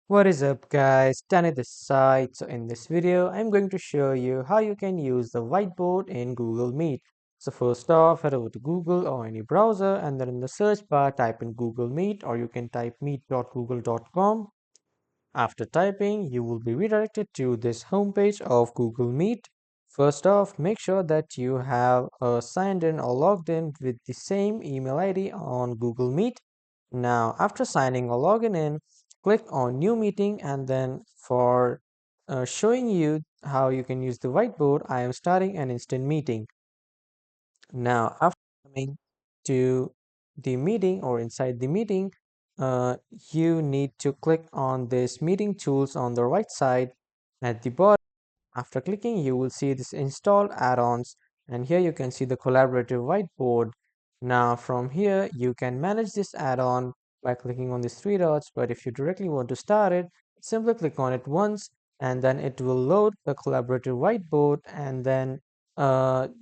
What is up guys, Danny this side. So in this video, I'm going to show you how you can use the whiteboard in Google Meet. So first off, head over to Google or any browser and then in the search bar, type in Google Meet or you can type meet.google.com. After typing, you will be redirected to this homepage of Google Meet. First off, make sure that you have signed in or logged in with the same email ID on Google Meet. Now, after signing or logging in, click on New Meeting and then for showing you how you can use the whiteboard, I am starting an instant meeting. Now, after coming to the meeting or inside the meeting, uh, you need to click on this meeting tools on the right side at the bottom. After clicking, you will see this install add-ons, and here you can see the collaborative whiteboard. Now from here, you can manage this add-on by clicking on these three dots, but if you directly want to start it, simply click on it once and then it will load the collaborative whiteboard, and then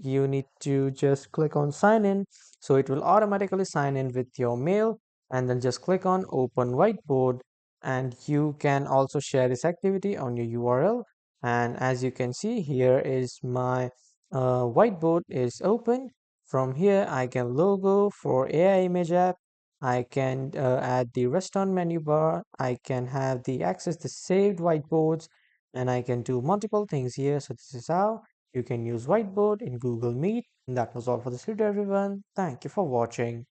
you need to just click on sign in. So it will automatically sign in with your mail, and then just click on open whiteboard, and you can also share this activity on your URL. And as you can see, here is my whiteboard is open. From here I can logo for AI image app. I can add the restaurant menu bar. I can have the access the saved whiteboards, and I can do multiple things here. So this is how you can use whiteboard in Google Meet. And that was all for this video, everyone. Thank you for watching.